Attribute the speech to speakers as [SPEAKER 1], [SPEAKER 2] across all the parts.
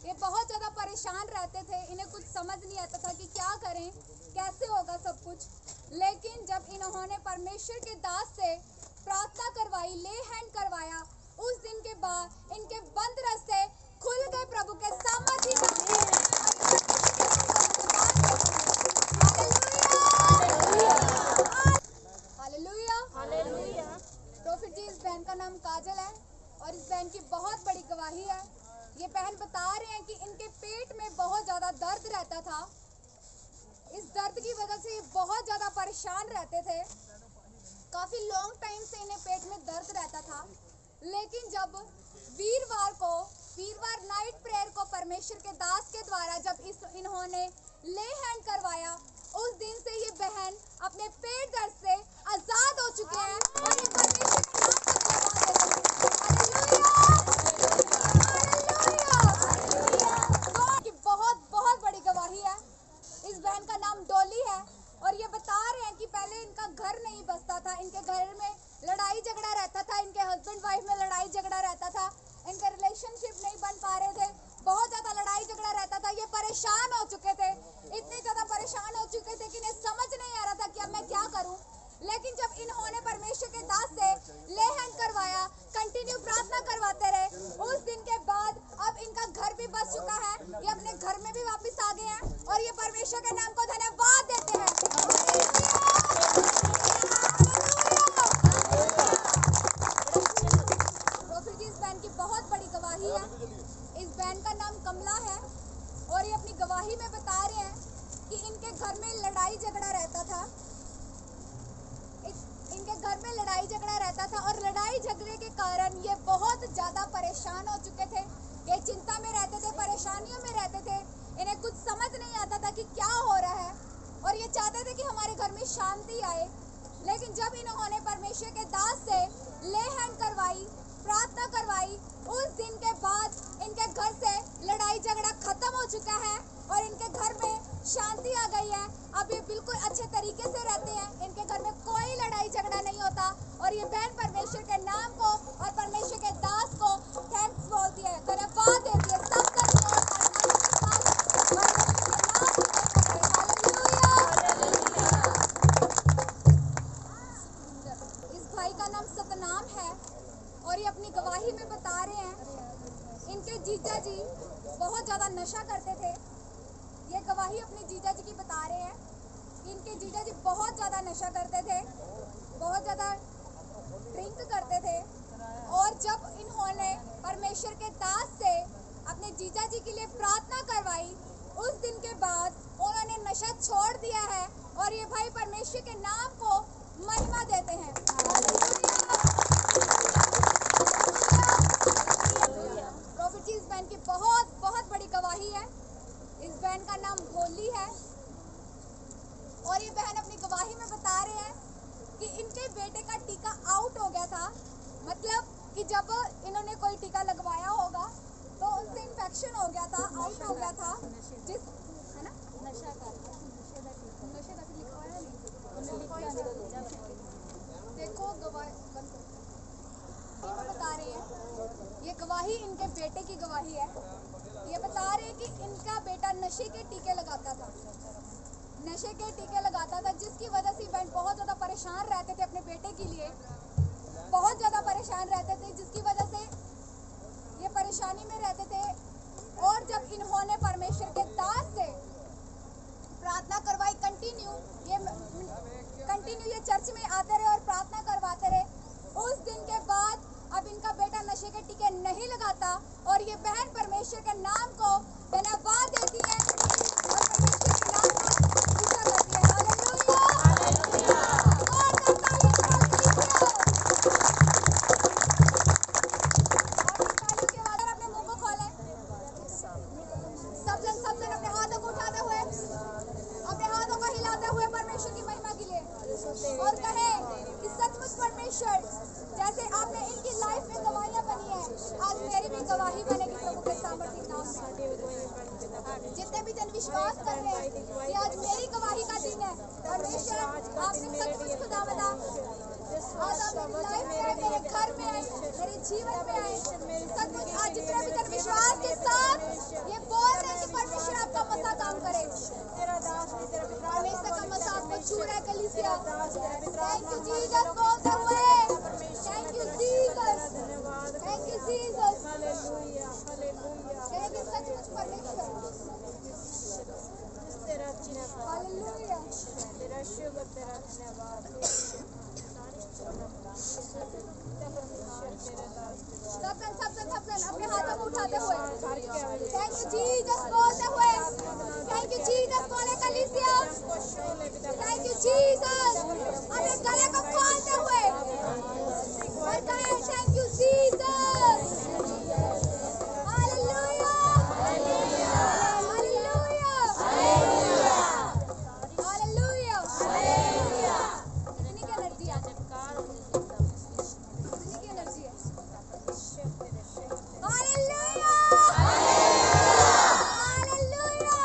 [SPEAKER 1] ये बहुत ज़्यादा परेशान रहते थे, इन्हें कुछ समझ नहीं आता था कि क्या करें, कैसे होगा सब कुछ। लेकिन जब इन्होंने परमेश्वर के दास से प्रार्थना करवाई, ले हैंड करवाया, उस दिन के बाद इनके बंद रास्ते खुल गए प्रभु के सामर्थ्य से। Hallelujah, hallelujah. प्रोफेट जी, इस बहन का नाम काजल है और इस बहन की बहुत बड़ी गवाही है। ये बहन बता रहे हैं कि इनके पेट में बहुत ज़्यादा दर्द रहता था। इस दर्द की वजह से ये बहुत ज़्यादा परेशान रहते थे। काफ़ी लॉन्ग टाइम से इन्हें पेट में दर्द रहता था। लेकिन जब वीरवार नाइट प्रेयर को परमेश्वर के दास के द्वारा जब इन्होंने ले हैंड करवाया, उस दिन से ये बहन अपने पेट दर्द से आज़ाद हो चुके हैं और ये परमेश्वर के नाम को बहुत बड़ी गवाही है। इस बहन का नाम डोली है और ये बता रहे हैं कि पहले इनका घर नहीं बसता था, इनके घर में लड़ाई झगड़ा रहता था, इनके हस्बैंड वाइफ में लड़ाई झगड़ा रहता था, इनके रिलेशनशिप नहीं बन पा रहे थे, बहुत ज़्यादा लड़ाई झगड़ा रहता था। ये परेशान हो चुके थे, इतने ज़्यादा परेशान हो चुके थे कि इन्हें समझ नहीं आ रहा था कि अब मैं क्या करूं। लेकिन जब इन्होंने परमेश्वर के दास से ले हैंड करवाया, कंटिन्यू प्रार्थना करवाते रहे, उस दिन के बाद अब इनका घर भी बस चुका है, ये अपने घर में भी वापस आ गए हैं और ये परमेश्वर के नाम को धन्यवाद देते हैं। प्रोफेट जी, इस बहन की बहुत बड़ी गवाही है। इस बहन का नाम कमला है और ये अपनी गवाही में बता रहे हैं कि इनके घर में लड़ाई झगड़ा रहता था। इनके घर में लड़ाई झगड़ा रहता था और लड़ाई झगड़े के कारण ये बहुत ज़्यादा परेशान हो चुके थे। ये चिंता में रहते थे, परेशानियों में रहते थे, इन्हें कुछ समझ नहीं आता था कि क्या हो रहा है और ये चाहते थे कि हमारे घर में शांति आए। लेकिन जब इन्होंने परमेश्वर के दास से ले हैंड करवाई, प्रार्थना करवाई, उस दिन के बाद इनके घर से लड़ाई झगड़ा खत्म हो चुका है और इनके घर में शांति आ गई है। अब ये बिल्कुल अच्छे तरीके से रहते हैं, इनके घर में कोई लड़ाई झगड़ा नहीं होता और ये बहन परमेश्वर के नाम को और परमेश्वर के दास को थैंक्स बोलती है, धन्यवाद देती है। इस भाई का नाम सतनाम है और ये अपनी गवाही में बता रहे हैं इनके जीजा जी बहुत ज़्यादा नशा करते थे। ये गवाही अपने जीजा जी की बता रहे हैं कि इनके जीजा जी बहुत ज़्यादा नशा करते थे, बहुत ज़्यादा ड्रिंक करते थे और जब इन्होंने परमेश्वर के दास से अपने जीजा जी के लिए प्रार्थना करवाई, उस दिन के बाद उन्होंने नशा छोड़ दिया है और ये भाई परमेश्वर के नाम को महिमा देते हैं। प्रोफेट जी, इस बहन की बहुत बड़ी गवाही है। इस बहन का नाम भोली है और ये बहन अपनी गवाही में बता रहे हैं कि इनके बेटे का टीका आउट हो गया था। मतलब कि जब इन्होंने कोई टीका लगवाया होगा तो उससे इन्फेक्शन हो गया था, आउट हो गया था, जिस है ना नशे का लिखा हुआ है नहीं। देखो गवाही बता रहे हैं, ये गवाही इनके बेटे की गवाही है। ये बता रहे हैं कि इनका बेटा नशे के टीके लगाता था, जिसकी वजह से बहन बहुत ज़्यादा परेशान रहते थे अपने बेटे के लिए, बहुत ज़्यादा परेशान रहते थे, जिसकी वजह से ये परेशानी में रहते थे। और जब इन्होंने परमेश्वर के दास से प्रार्थना करवाई, कंटिन्यू ये चर्च में आते रहे और प्रार्थना करवाते रहे, उस दिन के बाद अब इनका बेटा नशे के टीके नहीं लगाता और ये बहन परमेश्वर के नाम को धन्यवाद देती है और परमेश्वर के नाम को ऊंचा करती है। हालेलुया, अपने मुंह को खोलें, सब जन अपने हाथों को उठाते हुए, अपने हाथों को हिलाते हुए परमेश्वर की महिमा के लिए और कहें कि सचमुच परमेश्वर, जैसे आपने इनकी लाइफ में गवाहियां बनी है, आज मेरी भी गवाही बनेगी प्रभु के सामर्थ्य नाम में। जितने भी जन विश्वास कर रहे हैं कि आज मेरी गवाही का दिन है, परमेश्वर आपने सचमुच खुदावंद आज आप मेरी लाइफ में आए, मेरे घर में आए, मेरे जीवन में आए। सचमुच आज जितने भी जन विश्वास के साथ ये
[SPEAKER 2] तेरा धन्यवाद,
[SPEAKER 1] हालेलुया।
[SPEAKER 2] तेरा शुक्र, तेरा धन्यवाद।
[SPEAKER 1] सबसे अपने हाथों को उठाते हुए थैंक यू जीसस बोलते हुए, थैंक यू जीसस बोले कलीसिया, थैंक यू जीसस। अपने गले को खोलते हुए और कहें thank you Jesus. Hallelujah, hallelujah, hallelujah, hallelujah. कितनी की एनर्जी है, कितनी की एनर्जी है। Hallelujah, hallelujah, hallelujah.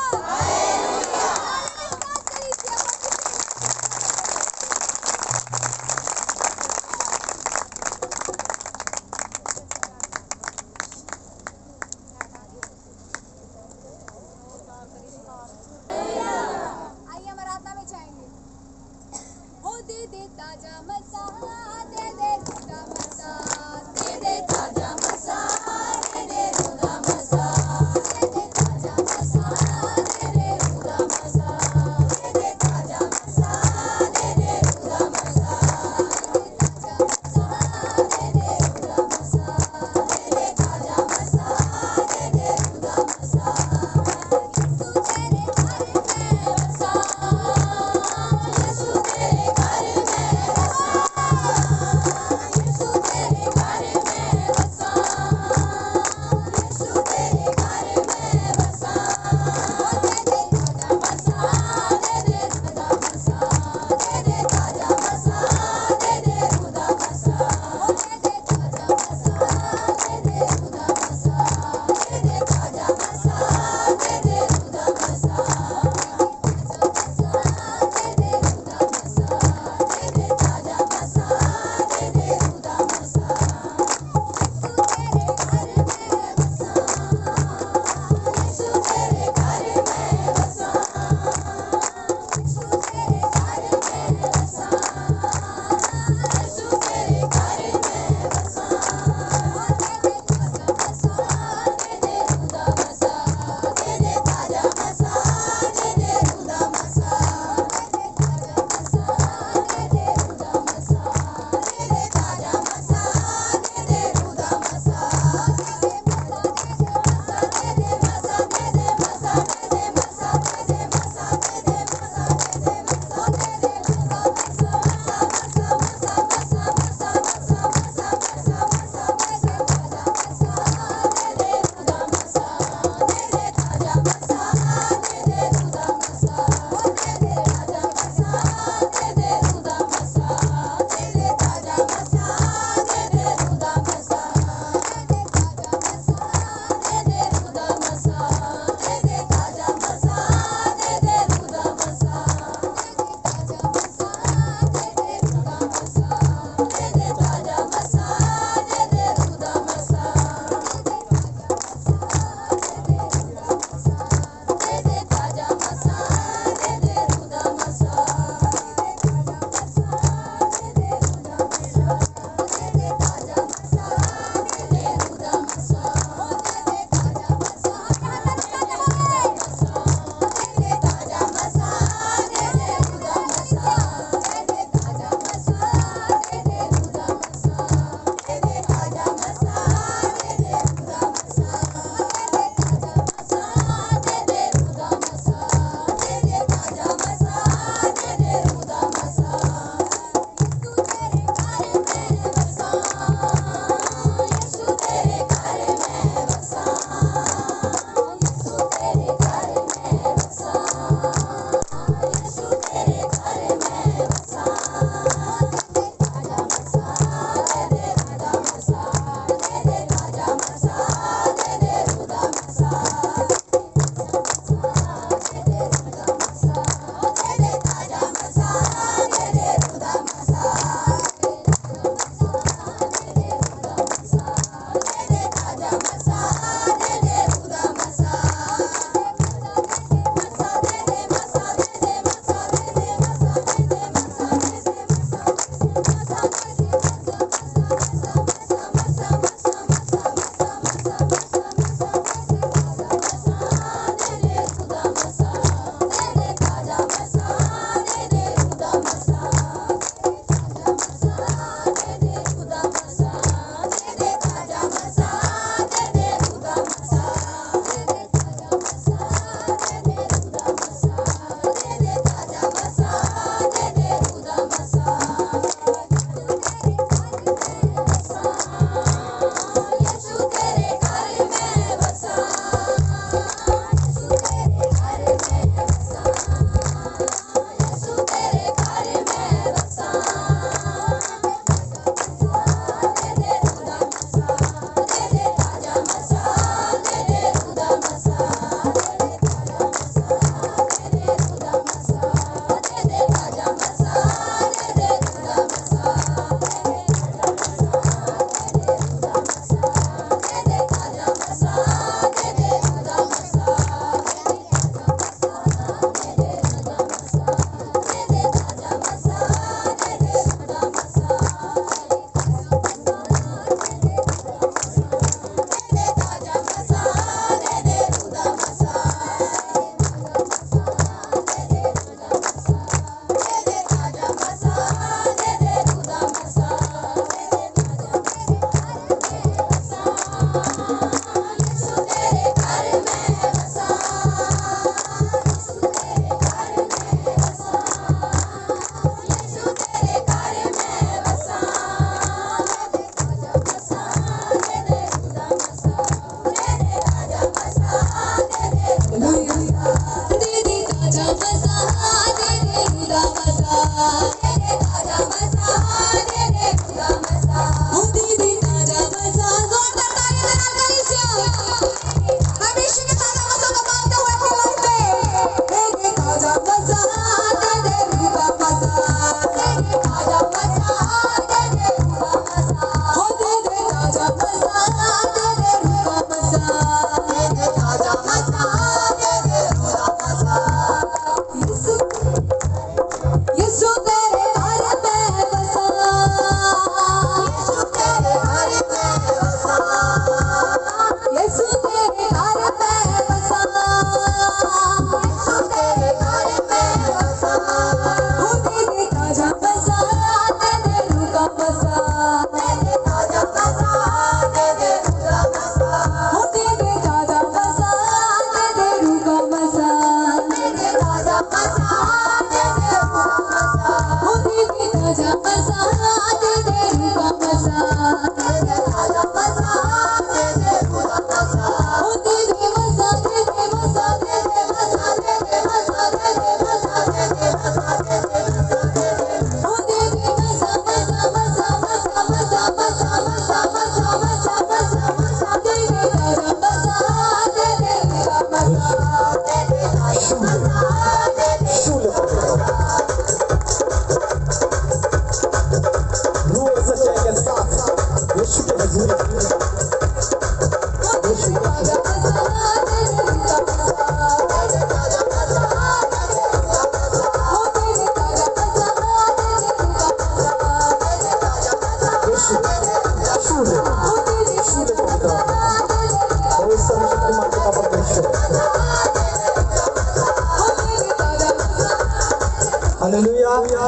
[SPEAKER 3] Hallelujah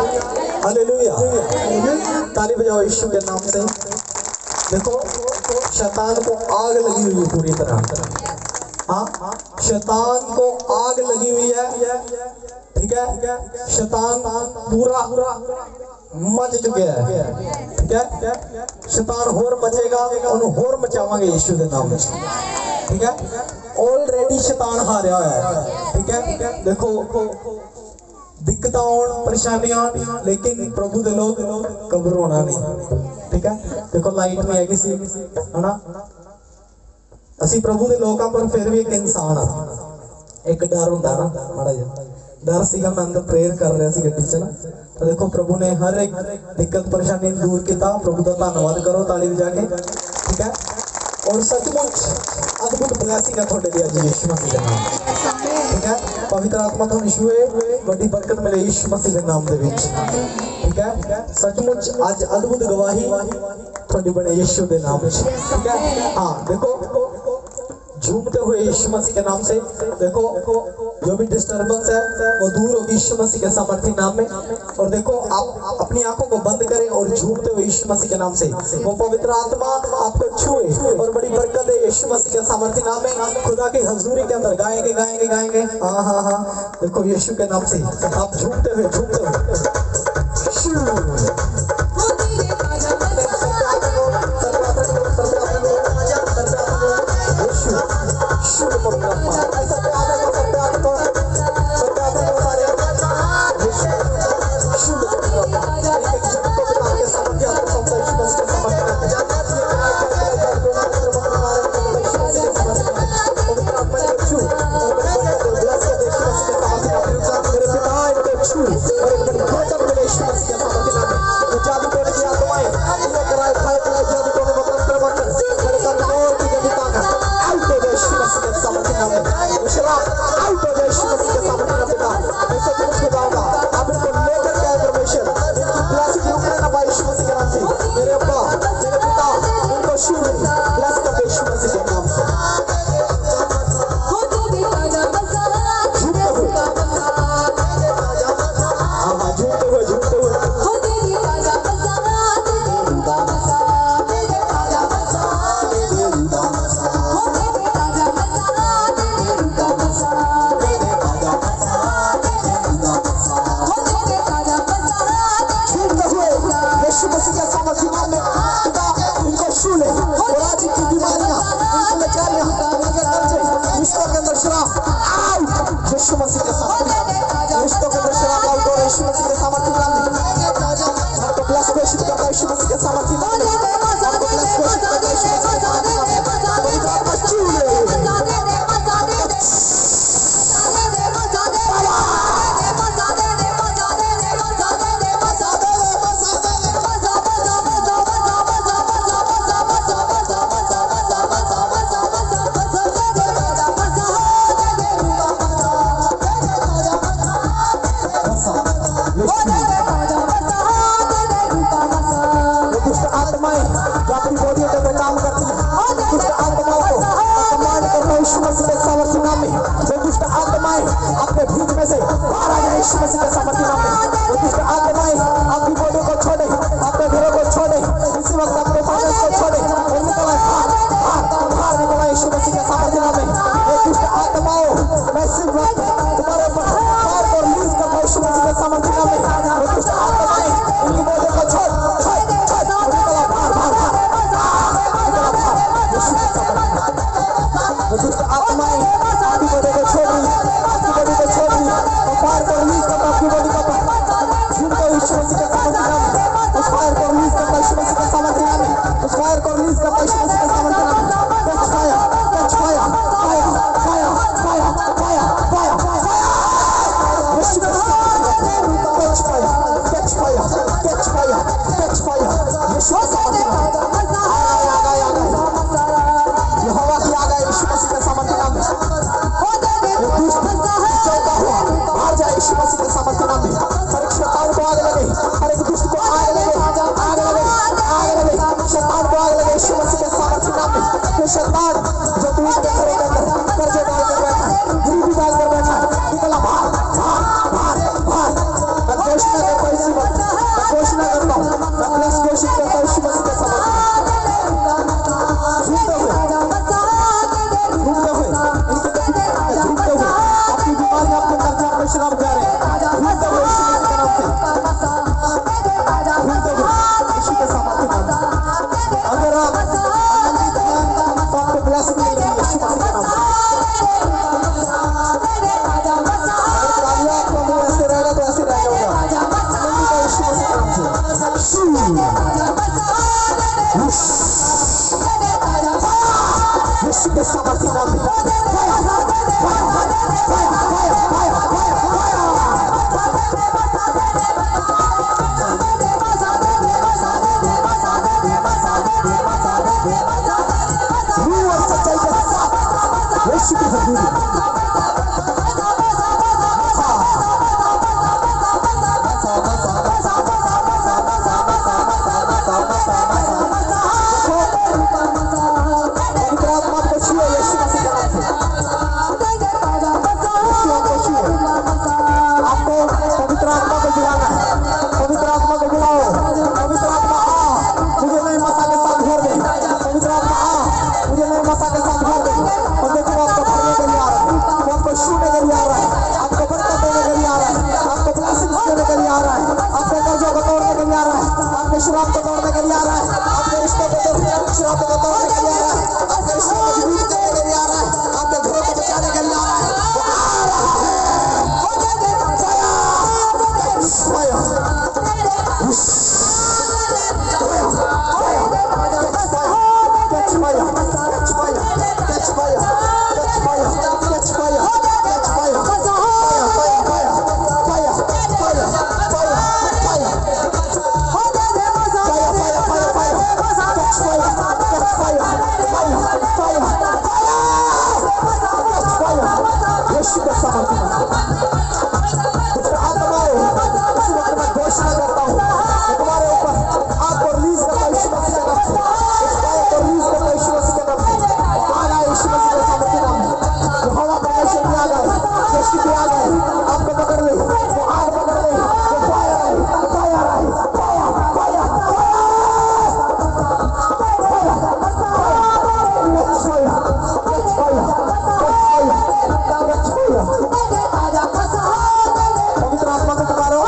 [SPEAKER 3] hallelujah. ताली बजाओ यीशु के नाम से। देखो शैतान को आग लगी हुई है पूरी तरह। हाँ, शैतान को आग लगी हुई है, ठीक है। शैतान पूरा मच चुके हैं, ठीक है। शैतान होर मचेगा, उन्हें होर मचावांगे यीशु के नाम से, ठीक है। ऑलरेडी शैतान हारिया है, ठीक है। देखो दिक्कत परेशानियां, लेकिन प्रभु दे लोग घबराना नहीं, ठीक है। देखो लाइट नहीं है किसी, है ना, असी प्रभु दे लोग पर फिर भी एक इंसान आ, एक डर होंदा ना, माड़ा जिहा डर सीगा। मैं अंदर प्रेयर कर रहा सी गड्डी च ना, तो देखो प्रभु ने हर एक दिक्कत परेशानी दूर किया। प्रभु का धन्यवाद करो ताली बजा के, ठीक है। और सचमुच अद्भुत ब्लेसिंग है थोड़े लिए आज यीशु मसीह के नाम, ठीक है। पवित्र आत्मा तो छुए, बड़ी बरकत मिले यीशु मसीह के नाम दे विच, ठीक है। सचमुच आज अद्भुत गवाही थोड़ी बने यीशु के नाम से, ठीक है। हाँ देखो झूमते हुए यीशु मसीह के नाम से, देखो जो भी डिस्टर्बेंस है वो दूर होगी यीशु मसीह के सामर्थी नाम में। और देखो आप अपनी आंखों को बंद करें और झूमते हुए यीशु मसीह के नाम से वो पवित्र आत्मा आपको छुए और बड़ी बरकत है यीशु मसीह के सामर्थी नाम में। खुदा की हजूरी के अंदर गाएंगे गाएंगे गाएंगे। हाँ हाँ हाँ, देखो यीशु के नाम से आप झूमते हुए झूमते हुए पुकारो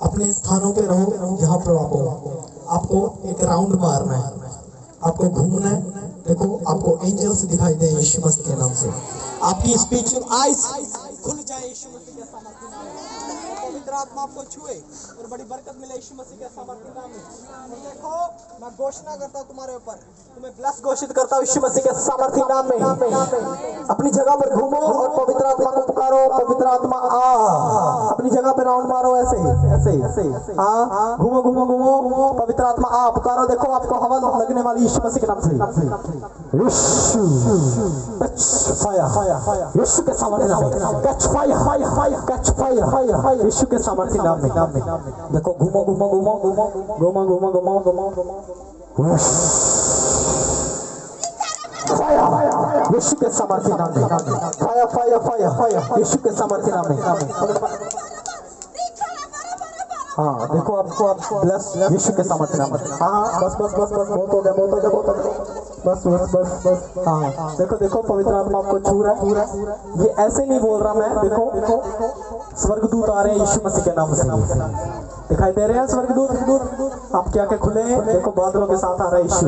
[SPEAKER 3] अपने स्थानों पे रहो जहाँ पर आप हो। आपको एक राउंड मारना है, आपको घूमना है। देखो आपको एंजल्स दिखाई दे यीशु मसीह के नाम से। आपकी स्पिरिचुअल आइज खुल जाए यीशु मसीह के सामर्थ्य नाम में। पवित्र आत्मा आपको छुए और बड़ी बरकत मिले यीशु मसीह के सामर्थ्य नाम में। और देखो मैं घोषणा करता हूँ तुम्हारे ऊपर, तुम्हें ब्लेस घोषित करता हूँ यीशु मसीह के सामर्थ्य नाम में। अपनी जगह पर घूमो और पवित्र आत्मा को पुकारो, पवित्र आत्मा आ। अपनी जगह पे राउंड मारो ऐसे ही, हाँ घूमो घूमो घूमो, पवित्र आत्मा आ पुकारो। देखो आपको हवा लगने वाली यीशु मसीह के नाम से। यीशु के सामर्थ्य नाम में कैच फायर, कैच फायर यीशु के सामर्थ्य नाम में। देखो घूमो घूमो घूमो घूमो घूमो घूमो घूमो घूमो, यीशु के सामर्थ्य नाम में। फायर फायर फायर यीशु के सामर्थ्य नाम में। हाँ देखो आपको ब्लेस यीशु के सामर्थ्य नाम में। हाँ बस बस बस बस बहुत हो गया, बहुत हो गया, बहुत हो गया, बस बस बस बस। हाँ देखो देखो पवित्र आत्मा आपको छू रहा है। ये ऐसे नहीं बोल रहा मैं, देखो स्वर्गदूत आ रहे हैं यीशु मसीह के नाम से। दिखाई दे रहे हैं स्वर्गदूत, आपकी आंखें खुले हैं। देखो बादलों के साथ आ रहा है यीशु।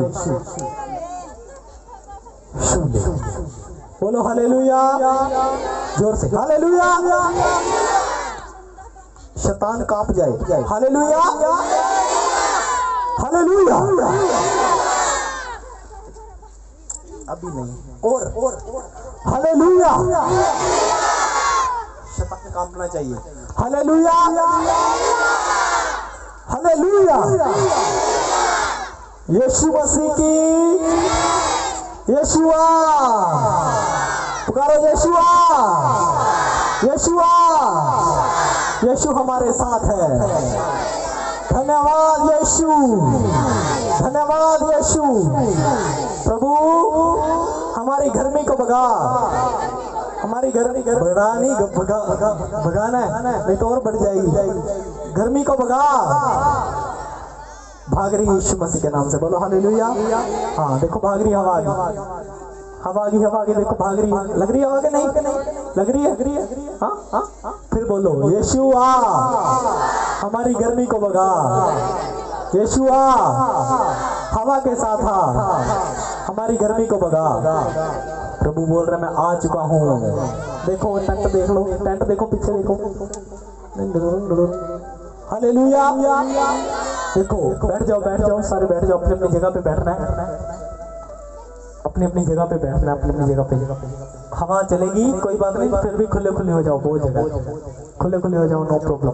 [SPEAKER 3] बोलो हालेलुया, जोर से हालेलुया। शैतान कांप जाए। Hallelujah hallelujah. अभी नहीं, और हालेलुया। शैतान कांपना चाहिए। Hallelujah hallelujah. यीशु मसीह की यीशुआ पुकारो, यीशुआ यीशुआ। यीशु हमारे साथ है। धन्यवाद यीशु, धन्यवाद यीशु। प्रभु हमारी गर्मी को भगा, हमारी गर्मी भगा नहीं भगाना है, नहीं तो और बढ़ जाएगी। गर्मी को भगा, भाग रही यीशु मसीह के नाम से। बोलो हालेलुया। हाँ देखो भाग रही हवा, हवा आ गई देखो भाग रही है। लग रही है हवा के नहीं लग रही है। हाँ फिर बोलो यीशु आ, हमारी गर्मी को भगा। यीशु आ, हवा के साथ आ, हमारी गर्मी को भगा। प्रभु बोल रहे मैं आ चुका हूँ। देखो टेंट देख लो, टेंट देखो पीछे देखो। हालेलुया। देखो बैठ जाओ सारे बैठ जाओ। अपनी अपनी जगह पे बैठना है, अपनी अपनी जगह पे बैठना, अपनी अपनी जगह पे। हवा चलेगी कोई बात नहीं, फिर भी खुले खुले हो जाओ। बहुत जगह खुले खुले हो जाओ, नो प्रॉब्लम।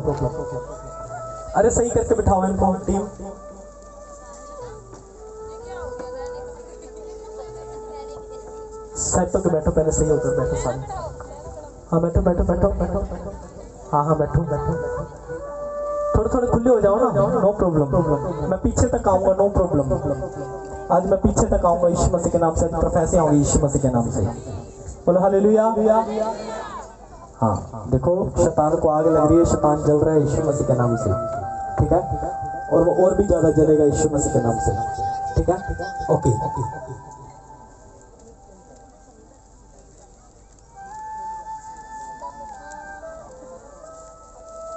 [SPEAKER 3] अरे सही करके बिठाओ इनको टीम। साइड पे बैठो, पहले सही होकर बैठो सारे। हाँ बैठो बैठो बैठो बैठो। हाँ बैठो बैठो। थोड़े खुले हो जाओ ना, नो प्रॉब्लम। मैं पीछे तक आऊंगा, नो प्रॉब्लम। आज मैं पीछे तक आऊंगा यीशु मसीह के नाम से। प्रोफेसी होगी यीशु मसीह के नाम से। बोलो हालेलुया। हाँ देखो शैतान को आग लग रही है, शैतान जल रहा है यीशु मसीह के नाम से। ठीक है, और वो और भी ज्यादा जलेगा यीशु मसीह के नाम से। ठीक है, ओके।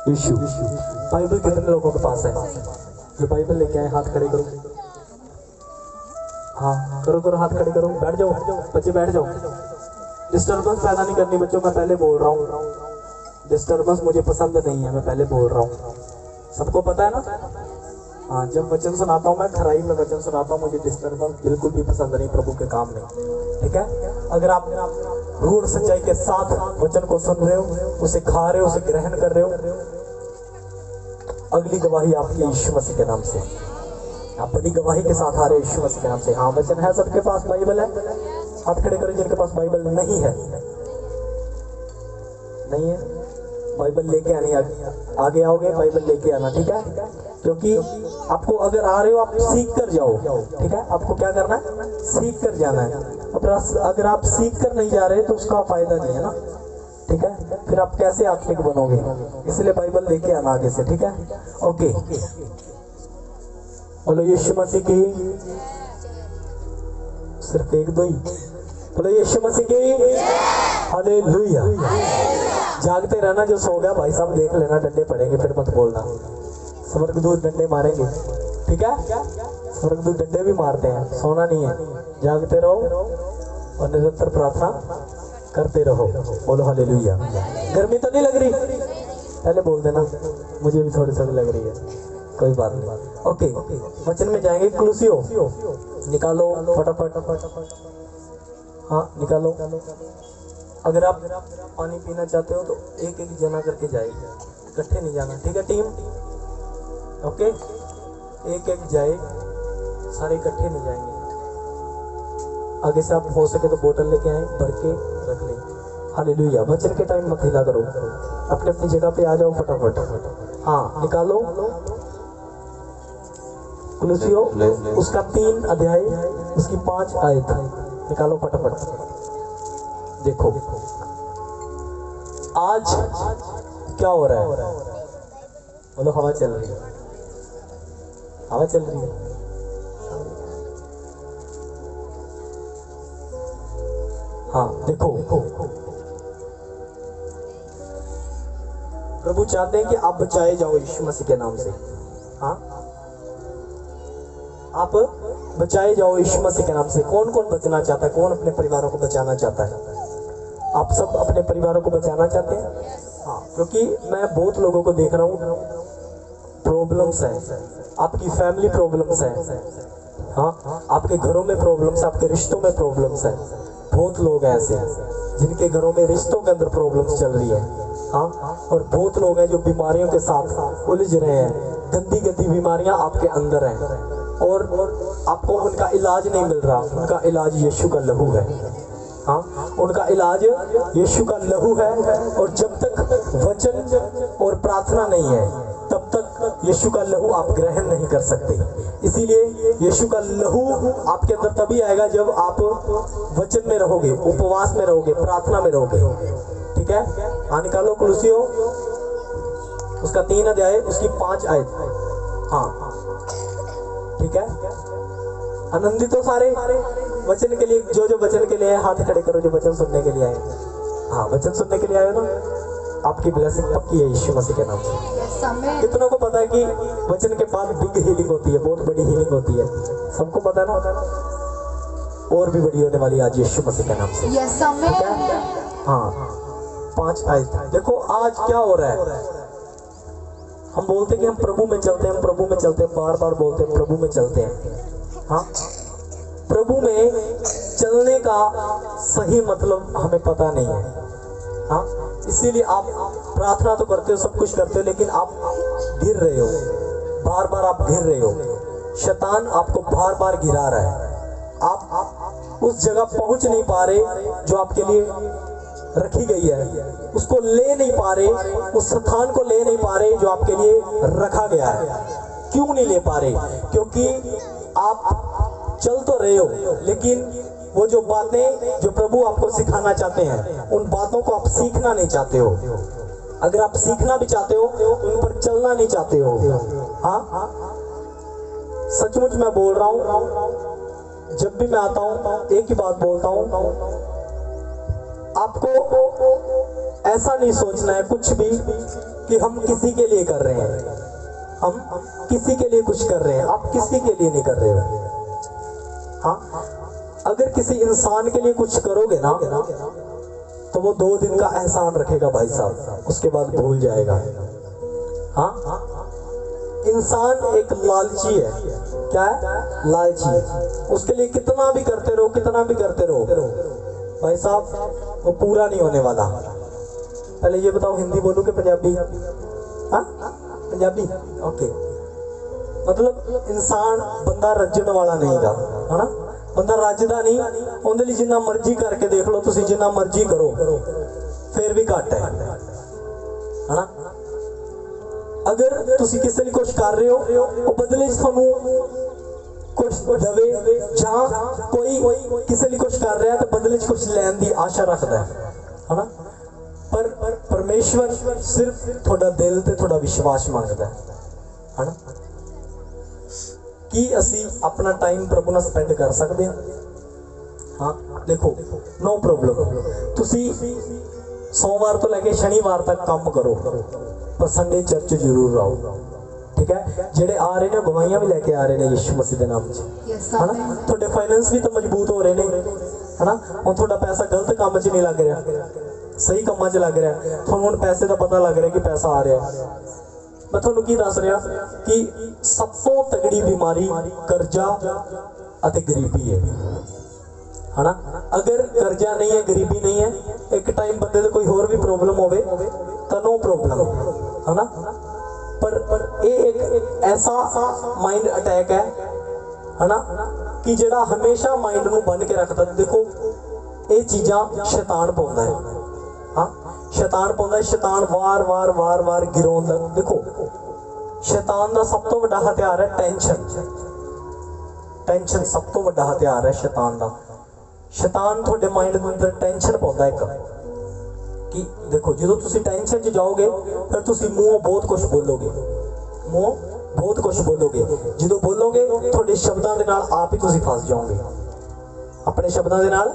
[SPEAKER 3] यीशु बाइबल कितने लोगों के पास है? जो बाइबल लेके आए हाथ खड़े करो। हाँ करो हाथ खड़े करो। बैठ जाओ बच्चे, बैठ जाओ। डिस्टर्बेंस पैदा नहीं करनी बच्चों, मैं पहले बोल रहा हूँ। डिस्टर्बेंस मुझे पसंद नहीं है, मैं पहले बोल रहा हूँ। सबको पता है ना? हाँ जब वचन सुनाता हूँ मैं, खराई में वचन सुनाता हूँ, मुझे डिस्टर्बेंस बिल्कुल भी पसंद नहीं प्रभु के काम में। ठीक है, अगर आप रूढ़ सच्चाई के साथ वचन को सुन रहे हो, उसे खा रहे हो, उसे ग्रहण कर रहे हो, अगली गवाही आपकी यीशु मसीह के नाम से। आप बड़ी गवाही के साथ आ रहे हो यीशु मसीह के नाम से। हाँ वचन है, सबके पास बाइबल है? हाथ खड़े करें जिनके पास बाइबल नहीं है। नहीं है बाइबल लेके आनी, आगे आओगे बाइबल लेके आना। ठीक है, क्योंकि आपको अगर आ रहे हो आप सीख कर जाओ। ठीक है, आपको क्या करना है? सीख कर जाना है। अगर आप सीख कर नहीं जा रहे तो उसका फायदा नहीं है ना। ठीक है, फिर आप कैसे आत्मिक बनोगे? इसलिए बाइबल लेके आना आगे से। ठीक है, ओके। बोलो यीशु मसीह की, सिर्फ एक दो ही बोलो यीशु मसीह की। हालेलुया। जागते रहना, जो सो गया भाई साहब देख लेना, डंडे पड़ेंगे फिर मत बोलना। स्वर्गदूत डंडे मारेंगे, ठीक है? स्वर्गदूत डंडे भी मारते हैं, सोना नहीं है। जागते रहो और निरंतर प्रार्थना करते रहो। बोलो हालेलुया। गर्मी तो नहीं लग रही? पहले बोल देना, मुझे भी थोड़ी थोड़ी लग रही है, कोई बात नहीं। ओके, वचन में जाएंगे। कुलुसियो निकालो फटाफट। हाँ निकालो। अगर आप पानी पीना चाहते हो तो एक एक जना करके जाए, इकट्ठे नहीं जाना, ठीक है टीम? ओके, एक एक जाए, सारे इकट्ठे नहीं जाएंगे। आगे से आप हो सके तो बोतल लेके आए, भर के रख लें। हालेलुया। वचन के टाइम मत हिला करो, अपने अपनी जगह पे आ जाओ फटाफट। हाँ निकालो कुलुसियो, उसका 3 अध्याय, उसकी 5 आयत निकालो फटाफट। देखो आज क्या हो रहा है? बोलो हवा चल रही है, हवा चल रही है। हाँ देखो, प्रभु चाहते हैं कि आप बचाए जाओ यीशु मसीह के नाम से। हाँ आप बचाए जाओ यीशु मसीह के नाम से। कौन कौन बचना चाहता है? कौन अपने परिवारों को बचाना चाहता है? आप सब अपने परिवारों को बचाना चाहते हैं? हाँ, क्योंकि मैं बहुत लोगों को देख रहा हूँ, प्रॉब्लम्स है, आपकी फैमिली प्रॉब्लम्स है, हाँ आपके घरों में प्रॉब्लम्स, आपके रिश्तों में प्रॉब्लम्स है। बहुत लोग हैं ऐसे जिनके घरों में रिश्तों के अंदर प्रॉब्लम्स चल रही है। हाँ, और बहुत लोग हैं जो बीमारियों के साथ उलझ रहे हैं। गंदी गंदी बीमारियां आपके अंदर हैं और आपको उनका इलाज नहीं मिल रहा। उनका इलाज यीशु का लहू है। हाँ, उनका इलाज यीशु का लहू है। और जब तक वचन और प्रार्थना नहीं है तब तक यीशु का लहू आप ग्रहण नहीं कर सकते। इसीलिए यीशु का लहू आपके अंदर तभी आएगा जब आप वचन में रहोगे, उपवास में रहोगे, प्रार्थना में रहोगे, ठीक है? हाँ निकालो कुलुसियो, उसका 3 अध्याय, उसकी 5 आयत। हाँ ठीक है, आनंदित हो सारे वचन के लिए? जो जो वचन के लिए आए हाथ खड़े करो, जो वचन सुनने के लिए आए। हाँ वचन सुनने के लिए आए हो ना, आपकी ब्लेसिंग पक्की है यीशु मसीह के नाम से। कितनों को पता है कि वचन के बाद बिग हीलिंग होती है, बहुत बड़ी हीलिंग होती है? सबको पता है ना? और भी बड़ी होने वाली आज यीशु मसीह के नाम से। हाँ 5 आयत देखो। आज क्या हो रहा है? हम बोलते हैं कि हम प्रभु में चलते हैं, हम प्रभु में चलते हैं, बार बार बोलते हैं प्रभु में चलते हैं। हाँ, प्रभु में चलने का सही मतलब हमें पता नहीं है। हाँ, इसीलिए आप प्रार्थना तो करते हो, सब कुछ करते हो, लेकिन आप गिर रहे हो, बार बार आप गिर रहे हो। शैतान आपको बार बार गिरा रहा है। आप उस जगह पहुंच नहीं पा रहे जो आपके लिए रखी गई है, उसको ले नहीं पा रहे, उस स्थान को ले नहीं पा रहे जो आपके लिए रखा गया है। क्यों नहीं ले पा रहे? क्योंकि आप चल तो रहे हो, लेकिन वो जो बातें जो प्रभु आपको सिखाना चाहते हैं, उन बातों को आप सीखना नहीं चाहते हो। अगर आप सीखना भी चाहते हो तो उन पर चलना नहीं चाहते हो। हाँ, सचमुच मैं बोल रहा हूँ, जब भी मैं आता हूँ एक ही बात बोलता हूँ, आपको ऐसा नहीं सोचना है कुछ भी कि हम किसी के लिए कर रहे हैं, हम किसी के लिए कुछ कर रहे हैं। आप किसी के लिए नहीं कर रहे हो। हाँ, अगर किसी इंसान के लिए कुछ करोगे ना तो वो 2 दिन का एहसान रखेगा भाई साहब, उसके बाद भूल जाएगा। हाँ, इंसान एक लालची है। क्या है? लालची। उसके लिए कितना भी करते रहो, कितना भी करते रहो भाई साहब, वो पूरा नहीं होने वाला। पहले ये बताओ, हिंदी बोलूं कि पंजाबी? हाँ पंजाबी, ओके। मतलब इंसान बंदा रजन वाला नहीं गा, है ना? बंदा रजदा नहीं, उहदे लई जिन्ना मर्जी करके देख लो, तुसी जिन्ना मर्जी करो फिर भी घट है ना? अगर तुसी किसी लिए कुछ कर रहे हो, वो बदले थानू कुछ दवे, जहाँ कोई किसी लिए कुछ कर रहा है तो बदले कुछ लैन की आशा रखता है ना? पर परमेश्वर सिर्फ थोड़ा दिल ते थोड़ा विश्वास मांगता है ना? कि असी अपना टाइम प्रभु नाल स्पेंड कर सकते हैं। हाँ देखो, नो प्रॉब्लम। तुसी सोमवार तो लैके शनिवार तक काम करो, पर संडे चर्च जरूर आओ। ठीक है, जेडे आ रहे ने गवाहियां भी लैके आ रहे ने यीशु मसीह के नाम च, है ना। थोड़े फाइनेंस भी तो मजबूत हो रहे ने, है ना। हुण थोड़ा पैसा गलत काम च नहीं लग रहा, सही कामां च लग रहा। तुहानूं हुण पैसे का पता लग रहा कि पैसा आ रहा है। मैं तुहानूं की दस रहा कि सब तो तगड़ी बीमारी कर्जा अते गरीबी है ना। अगर कर्जा नहीं है, गरीबी नहीं है, एक टाइम बंदे को कोई होर भी प्रॉब्लम होवे तो नो प्रॉब्लम, है ना। पर ये एक ऐसा माइंड अटैक है ना, कि जेड़ा हमेशा माइंड नूं बन के रखता। देखो ये चीज़ां शैतान पाउंदा है, हाँ शैतान पाउंदा है। शैतान वार वार वार वार गिराउंदा। देखो शैतान का सब तो बड़ा हथियार है टेंशन। टेंशन सब तो बड़ा हथियार है शैतान का। शैतान थोड़े माइंड के अंदर टेंशन पाउंदा एक कि देखो जो तुसी टेंशन च जाओगे फिर तुसी मुँह बहुत कुछ बोलोगे, मुँह बहुत कुछ बोलोगे। जो बोलोगे थोड़े शब्दों के नाल आप ही तुसी फस जाओगे, अपने शब्दों के नाल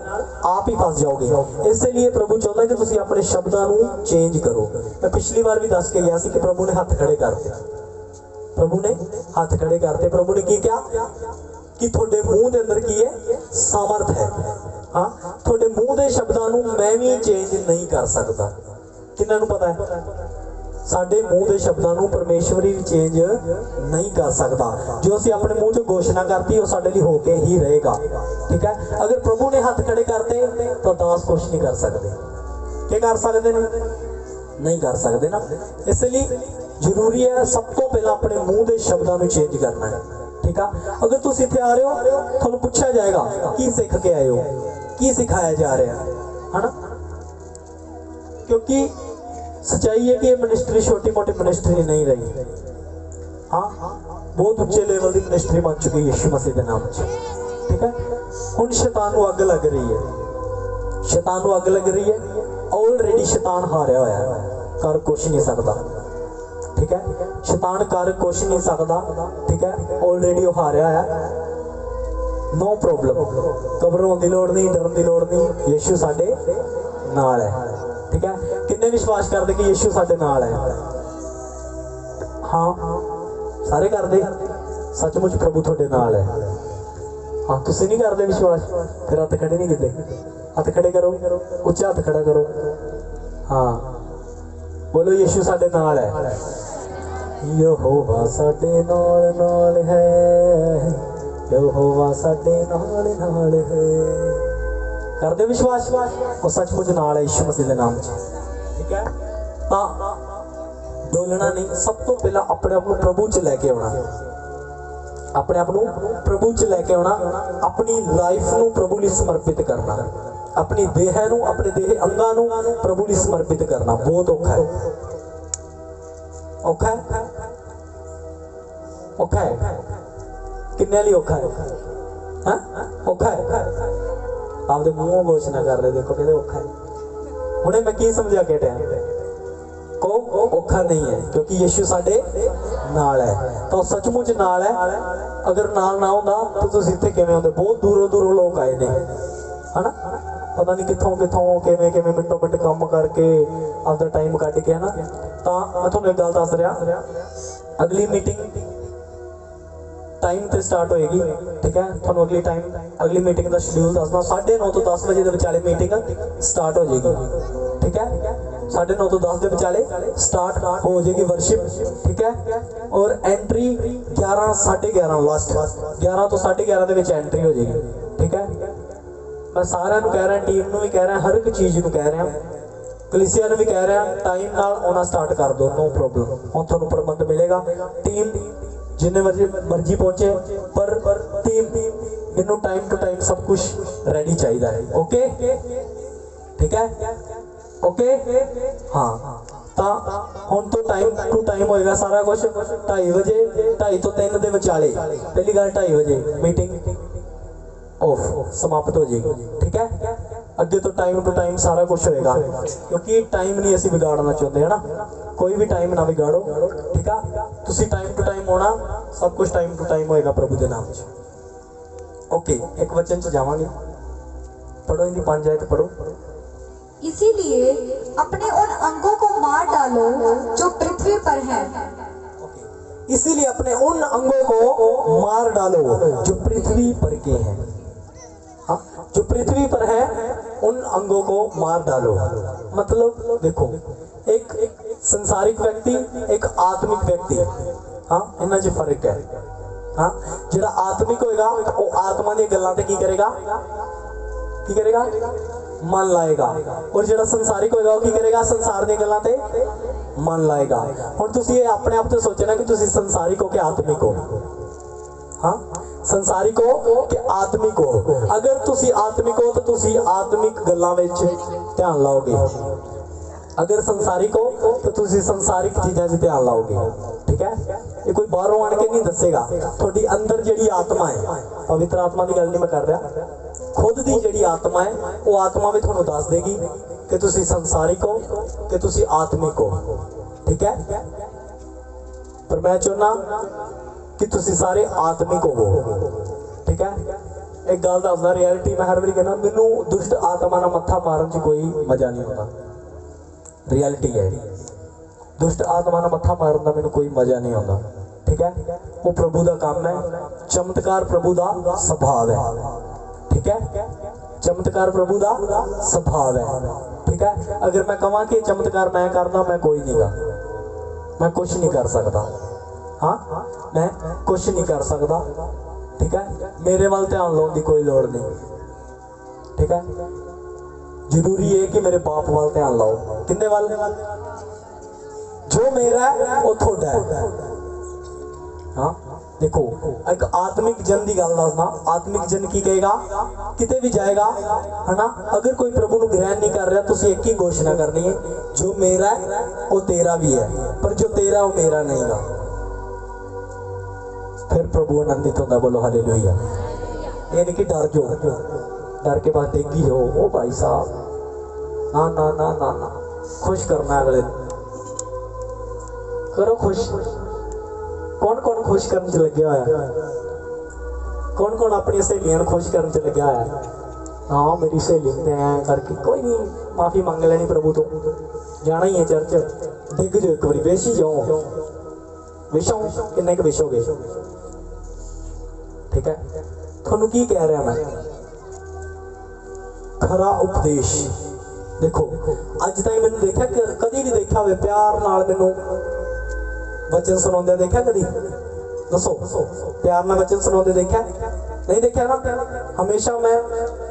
[SPEAKER 3] आप ही फस जाओगे। इसलिए प्रभु चाहता है कि तुसी अपने शब्दों को चेंज करो। मैं पिछली बार भी दस के गया कि प्रभु ने हाथ खड़े करते, प्रभु ने हाथ खड़े करते। प्रभु ने की क्या कि थोड़े मुंह के अंदर की है सामर्थ है, हाँ थोड़े मुंह के शब्दों को मैं भी चेंज नहीं कर सकता। किन्हां नूं पता है साडे मुंह के शब्दों को परमेश्वरी भी चेंज नहीं कर सकता। जो असीं अपने मुंह चों घोषणा करती वो साडे लिए होके ही रहेगा। ठीक है, अगर प्रभु ने हाथ खड़े करते तो दास कुछ नहीं कर सकते। क्या कर सकते नहीं कर सकते ना। इसलिए जरूरी है सब तो पहला अपने मुंह के शब्दों को चेंज करना है। ठीक है, अगर तुम इत्थे आ रहे हो थोड़ा पूछा जाएगा की सीख के आए हो, की सिखाया जा रहा है ना। क्योंकि सच्चाई है कि ये मिनिस्ट्री छोटी मोटी मिनिस्ट्री नहीं रही, हाँ बहुत उच्चे लेवल की मिनिस्ट्री बन चुकी है यीशु मसीह के नाम से। ठीक है, हुण शैतान को अग लग रही है, शैतान को अग लग रही है। ऑलरेडी शैतान हारिया होया है, कर कुछ नहीं सकता। ठीक है, शैतान कर कुछ नहीं सकता। ठीक है, ऑलरेडी वो हारिया है, नो प्रॉब्लम। घबराउण दी लोड़ नहीं, डरन दी लोड़ नहीं, यीशु साडे नाल है। ठीक है, किन्ने विश्वास करते कि यीशु साडे नाल है? हाँ सारे करते, सचमुच प्रभु थोड़े नाल है। हाँ तुसीं नहीं करते विश्वास, फिर हत्थ खड़े नहीं कीते। हत्थ खड़े करो, उच्चा हत्थ खड़ा करो। हाँ बोलो यीशु साडे नाल है। यहोवा साडे नाल नाल है, यहोवा साडे नाल नाल है। करदे विश्वास वो सचमुच नाल है यीशु मसीह के नाम च। ठीक है, तां डोलना नहीं, सब तो पहला अपने आप को प्रभु च लैके आना, अपने आप को प्रभु च लैके आना, अपनी लाइफ को प्रभु लिए समर्पित करना, अपनी देह नूं, अपने देह अंगां नूं प्रभु लिए समर्पित करना बहुत औखा है। औखा है, औखा है, किन्ने लिए औखा है? हाँ औखा है। आपदे मुंहों घोषणा कर रहे, देखो कहते औखा है। हुणे मैं की समझा के टाइम को औखा नहीं है, क्योंकि यीशु साडे नाल है। तो सचमुच नाल है। अगर नाल ना होंदा तो तुसीं इत्थे किवें आउंदे? बहुत दूरों दूरों लोग आए ने, है ना, पता नहीं कितों कितों किवें किवें मिनटों मिनट काम करके आपदा टाइम कट के, है ना। तो मैं तुहानूं एक गल दस रहा, अगली मीटिंग टाइम ते स्टार्ट होएगी। ठीक है, तुहानूं अगली मीटिंग का शेड्यूल दसदा। 9:30 तो 10 बजे के विचाले मीटिंग स्टार्ट हो जाएगी। ठीक है, 9:30 तो 10 के विचाले स्टार्ट हो जाएगी वर्शिप। ठीक है, और एंट्री 11 साढ़े 11 लास्ट 11 तो 11:30 के विच एंट्री हो जाएगी। ठीक है, मैं सारिਆਂ ਨੂੰ कह रहा, टीम ਨੂੰ भी कह रहा, हर एक चीज़ ਨੂੰ कह रहा, कलीसिया ਨੂੰ भी कह रहा, टाइम नाल आना स्टार्ट कर दो, नो प्रॉब्लम। हुण तुहानूं प्रबंध मिलेगा, टीम जिन्ने मर्जी पहुंचे, पर टीम इनू टाइम टू टाइम सब कुछ रेडी चाहिए है। ओके ठीक है, ओके हाँ। तो हुण तो टाइम टू टाइम होएगा सारा कुछ। 2:30 बजे 2:30 तो 3 के विचाले पहली गल 2:30 बजे मीटिंग ऑफ समाप्त हो जाएगी। ठीक है, अगे तो टाइम टू टाइम सारा कुछ होएगा, क्योंकि टाइम नहीं असीं बिगाड़ना चाहते, है ना। कोई भी टाइम ना बिगाड़ो। ठीक है, तुसीं टाइम टू टाइम होना, सब कुछ टाइम टू टाइम होएगा प्रभु के नाम च। ओके, एक वचन च जावांगे, पढ़ो इनकी 5 आयत पढ़ो।
[SPEAKER 1] इसीलिए अपने उन अंगों को मार डालो जो पृथ्वी पर हैं।
[SPEAKER 3] इसीलिए अपने उन अंगों को मार डालो जो पृथ्वी पर के हैं। हाँ, जो पृथ्वी पर है उन अंगों को मार डालो। मतलब देखो, एक संसारिक व्यक्ति, एक आत्मिक व्यक्ति, हाँ इन्हां 'ਚ फर्क है। हाँ, जिहड़ा आत्मिक होएगा वो आत्मा दी गल्लां ते की करेगा, मन लाएगा, और जिहड़ा संसारिक होएगा वो की करेगा, संसार दी गल्लां ते मन लाएगा। हुण तुसीं ये अपने आप तो सोचना कि तुसीं संसारिक हो कि आत्मिक हो। हाँ, संसारिक हो कि आत्मिक हो। अगर तुसी आत्मिक हो तो तुसी आत्मिक गल्लां विच ध्यान लाओगे, अगर संसारिक हो तो तुसी संसारिक चीज़ां 'ਚ ध्यान लाओगे। ठीक है, ये कोई बाहरों आण के नहीं दसेगा। थोड़ी अंदर जिहड़ी आत्मा है, पवित्र आत्मा की गल नहीं मैं कर रहा, खुद दी जिहड़ी आत्मा है वो आत्मा भी तुहानूं दस देगी कि तुसी संसारिक हो कि तुसी आत्मिक हो। ठीक है, पर मैं चाहुंदा कि तुसी सारे आत्मिक हो। ठीक है, एक गल दसदा, रियलिटी मैं हर बारी कहना, मैनूं दुष्ट आत्मा नाल मत्था मारन 'ਚ कोई मजा नहीं आता। रियलिटी है, दुष्ट आत्मा नाल मत्था मारन दा मैनूं कोई मजा नहीं आता। ठीक है, वो प्रभु दा काम है, चमत्कार प्रभु दा स्वभाव है। ठीक है, चमत्कार प्रभु दा स्वभाव है। ठीक है, अगर मैं कहां कि चमत्कार मैं करदा, मैं कोई नहीं गा, मैं कुछ नहीं कर सकता। हाँ, मैं कुछ नहीं कर सकता। ठीक है, मेरे वाल ध्यान लाने की कोई लोड़ नहीं। ठीक है, जरूरी है कि मेरे बाप वाल ध्यान लाओ। किंदे वाल? जो मेरा है वो थोड़ा है। हाँ, देखो, एक आत्मिक जन की गल दसना, आत्मिक जन की कहेगा, किते भी जाएगा है ना, अगर कोई प्रभु को ग्रहण नहीं कर रहा, तुसी एक ही घोषणा करनी है, जो मेरा है वो तेरा भी है, पर जो तेरा है वो मेरा नहीं गा। फिर प्रभु आनंदित होता। बोलो हालेलुया। ये नहीं कि डर जो, डर के बाद देगी हो, ओ भाई साहब, ना ना ना ना ना, खुश करना अगले करो खुश। कौन कौन खुश करने लगे हुआ है? कौन कौन अपनी सहेलियां खुश करने लगे हुआ है? हाँ, मेरी सहेली ने ऐ करके, कोई नहीं, माफी मांग लेनी प्रभु तो, जाना ही है चर्च, डिग जो एक बारी बेच ही जाओ, विशो किन्ने के विशोगे। ठीक है, थोनू की कह रहा मैं, खरा उपदेश। देखो, अज तक मैंने देखा, कभी नहीं देखा हुए प्यार नाल मैनू वचन सुनाते देखा? कभी दसो, प्यार नाल वचन सुनाते देखा? नहीं देखा ना। हमेशा मैं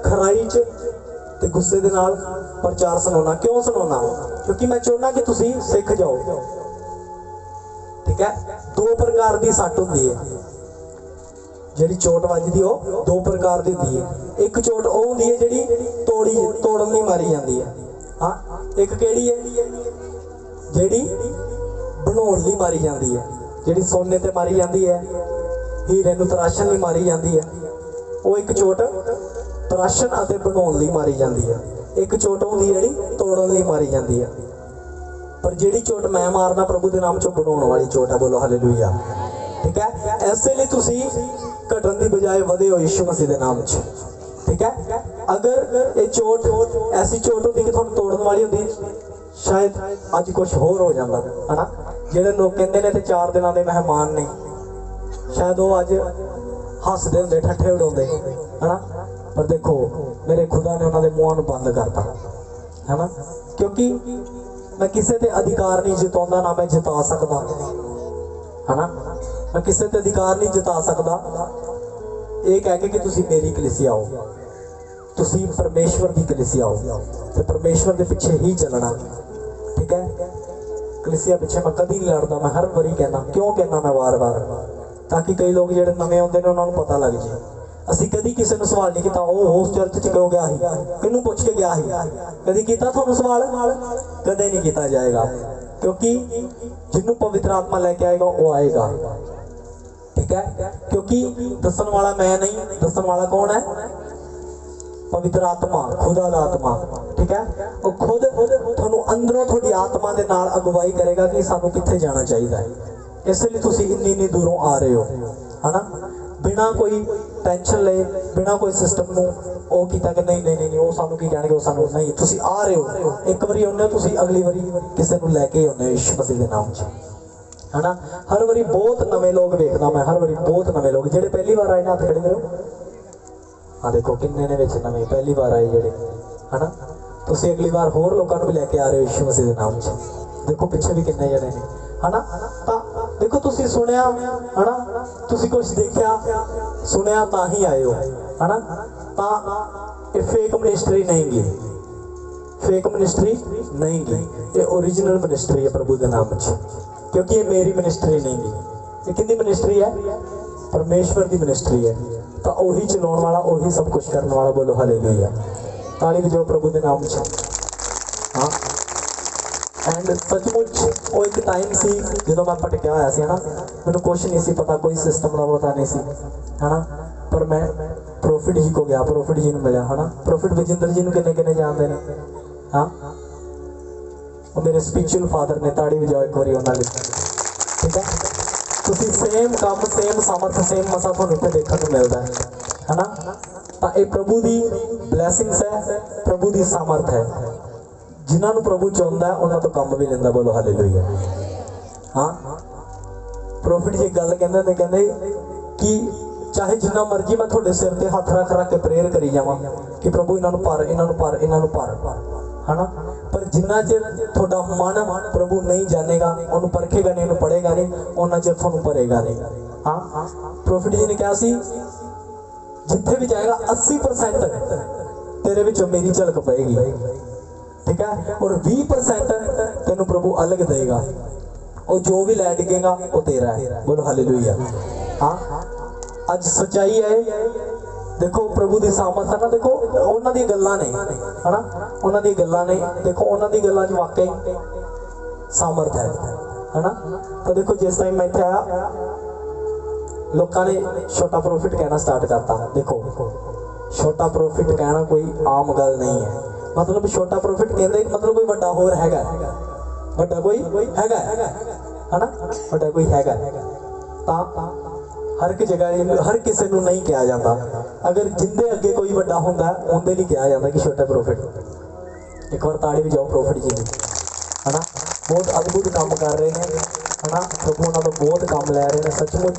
[SPEAKER 3] खराई च ते गुस्से दे नाल प्रचार सुनाना। क्यों सुनाना? क्योंकि मैं चाहना कि तुसी सीख जाओ। ठीक है, दो प्रकार की सट होंदी है, जिहड़ी चोट वजदी हो दो प्रकार की होंदी है। एक चोट वो होंदी है जिहड़ी तोड़न लई मारी जाती है। हाँ, एक किहड़ी है? जिहड़ी बनाउण लई मारी जाती है, जिहड़ी सोने ते मारी जाती है, हीरे नूं तराशण लई मारी जाती है। वो एक चोट तराशण अते बनाउण लई मारी जाती है। एक चोट होंदी है जिहड़ी तोड़न लई मारी जाती है। पर जिहड़ी चोट मैं मारना प्रभु दे नाम चों बनाउण वाली चोट है। बोलो हालेलुया। ठीक है, ऐसे लिए तुसी घटन की बजाय वधे हो यीशु मसीह के नाम च। ठीक है, अगर ये चोट ऐसी चोट होती कि तुहानूं तोड़न वाली होती, शायद अज कुछ होर हो जाता है ना। जिहड़े लोग कहंदे ने ते 4 दिनों के मेहमान ने, शायद वो अज हसदे हुंदे, ठट्ठे उड़ाउंदे है ना। पर देखो, मेरे खुदा ने उन्होंने मुँह नूं बंद करता है ना, क्योंकि मैं किसी ते अधिकार नहीं जताउंदा, ना मैं जिता सकदा है ना। मैं किसी ते अधिकार नहीं जता सकदा। ये कह के कि तुसी मेरी कलीसिया हो, तुसी परमेश्वर की कलीसिया हो, तो परमेश्वर के पिछे ही चलना। ठीक है, कलीसिया पिछे मैं कभी नहीं लड़ता। मैं हर बारी कहना, क्यों कहना मैं वार वार, ताकि कई लोग जिहड़े नवे आउंदे ने उन्होंने पता लग जाए। असीं कभी किसी ने सवाल नहीं किया, वो उस चर्च च क्यों गया ही, किनू पुछ के गया ही, कभी किया तुहानूं सवाल? कदे नहीं किया जाएगा, क्योंकि जिन्हों पवित्र आत्मा लेके आएगा वो आएगा। ठीक है, क्योंकि दसन वाला मैं नहीं, दसन वाला कौन है? पवित्र आत्मा, खुदा दा आत्मा। ठीक है, वो खुद तुहानूं अंदरों थोड़ी आत्मा दे नाल अगुवाई करेगा कि सानूं कित्थे जाना चाहिए है। इसलिए तुसीं इन्नी दूरों आ रहे हो है ना। बिना कोई टेंशन ले, बिना कोई सिस्टम ਨੂੰ ਉਹ ਕੀਤਾ ਕਿ ਨਹੀਂ ਨਹੀਂ ਨਹੀਂ ਉਹ ਸਾਨੂੰ ਕੀ ਕਹਿਣਗੇ, ਉਹ ਸਾਨੂੰ ਨਹੀਂ, ਤੁਸੀਂ ਆ ਰਹੇ ਹੋ ਇੱਕ ਵਾਰੀ ਆਉਂਦੇ ਹੋ, ਤੁਸੀਂ ਅਗਲੀ ਵਾਰੀ ਕਿਸੇ ਨੂੰ ਲੈ ਕੇ ਆਉਂਦੇ ਹੋ ਯਿਸੂ ਮਸੀਹ ਦੇ ਨਾਮ 'ਚ, है ना। हर बारी बहुत नवे लोग देखना मैं, हर बारी बहुत नवे लोग जेडे पहली बार आए ना, हाथ खड़े करो। हाँ देखो किन्ने ने विच नवे पहली बार आए जेडे, है ना। तुसीं अगली बार होर लोकां नूं भी लैके आ रहे हो यीशु मसीह दे नाम च। देखो पिछे भी किन्ने जने ने, है ना। तां देखो तुसीं सुनिया, है ना, तुसीं कुछ देखिया सुनिया तां ही आए हो, है ना। तां ये फेक मिनिस्ट्री नहीं गी, फेक मिनिस्ट्री नहीं गी, ये ओरिजिनल मिनिस्ट्री है प्रभु के नाम च, क्योंकि ये मेरी मिनिस्ट्री नहीं गी, ये कितनी मिनिस्ट्री है, परमेश्वर की मिनिस्ट्री है। तो वही चलाने वाला, वही सब कुछ करने वाला, बोलो हालेलुया। ताली बजाओ प्रभु के नाम से। हाँ एंड सचमुच वो एक टाइम सी जो मैं भटकिया होया सी, है ना, मैंने कुछ नहीं सी पता, कोई सिस्टम का पता नहीं सी, है ना। पर मैं प्रॉफिट जी को गया, प्रॉफिट जी ने मिला, है ना। प्रॉफिट विजेंद्र जी किन्ने किन्ने जानते हैं, हाँ वो मेरे स्पिरिचुअल फादर ने, ताड़ी बजाओ एक बारी उन्होंने, ठीक है। तुसी सेम काम सेम सामर्थ सेम मसा तुहानूं इत्थे देखण नूं मिलदा है ना। तां इह प्रभु दी ब्लैसिंग्स है, प्रभु दी सामर्थ है, जिन्हां नूं प्रभु चाहुंदा है उन्हां तों काम भी लैंदा, बोलो हालेलुया। हाँ प्रॉफिट जी गल कहंदे ने, कहंदे कि चाहे जिन्ना मर्जी मैं तुहाडे सिर ते हत्थ रख रख के प्रेयर करी जावां कि प्रभु इन्हां नूं भर, इन्हां नूं भर, इन्हां नूं भर, है ना, पर जिन्ना चिर थोड़ा मन प्रभु नहीं जानेगा, उन्होंने परखेगा नहीं, उन्होंने पढ़ेगा नहीं, उन्ना चिर थोड़ा भरेगा नहीं। हाँ प्रॉफिट जी ने कहा सी जिथे भी जाएगा 80% तेरे विचों मेरी झलक पएगी, ठीक है, और 20% तेनों प्रभु अलग देगा, और जो भी लै डिगेगा वो तेरा है, बोलो हालेलुया। हाँ अज सच्चाई है, देखो प्रभु की सामर्थ है ना, देखो उन्हां दी गल्लां ने, है ना, उन्हां दी गल्लां ने, देखो उन्हां दी गल्लां च वाकई सामर्थ है ना। तो देखो जिस टाइम मैं इत्थे आया लोकां ने छोटा प्रॉफिट कहना स्टार्ट करता, देखो छोटा प्रॉफिट कहना कोई आम गल नहीं है, मतलब छोटा प्रॉफिट कहंदे मतलब कोई बड़ा होर हैगा, बड़ा कोई हैगा, है ना, बड़ा कोई हैगा। तां हर एक जगह हर किसी को नहीं कहा जाता, अगर जिंदे अगे कोई बड़ा होंदा है उनके लिए कहा जाता कि छोटा प्रॉफिट। एक बार ताड़ी भी जाओ प्रॉफिट जी, है ना, बहुत अद्भुत काम कर रहे हैं, है ना, प्रभु उन्होंने तो बहुत काम लै रहे हैं, सचमुच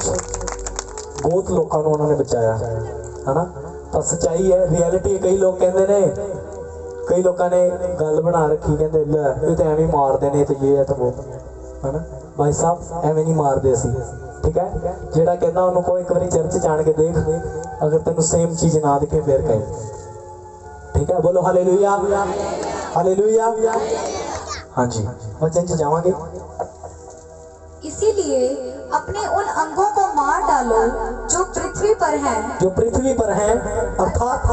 [SPEAKER 3] बहुत लोगों को उन्होंने बचाया, है ना। तो सच्चाई है, रियलिटी है। कई लोग कहते हैं, कई लोगों ने गल बना रखी, कहते लै ये तो एवं मारते हैं, तो ये है तो वो, है ना। भाई साहब एवं नहीं मारते असी, ठीक है, जेड़ा कहना उन्होंने को एक बार चर्च जान के देख, अगर तेन सेम चीज ना दिखे फिर कहीं, ठीक है, बोलो हालेलुया हालेलुया। हाँ जी वचन च जावांगे।
[SPEAKER 1] इसीलिए अपने उन अंगों को मार डालो जो पृथ्वी पर हैं,
[SPEAKER 3] जो पृथ्वी पर हैं, अर्थात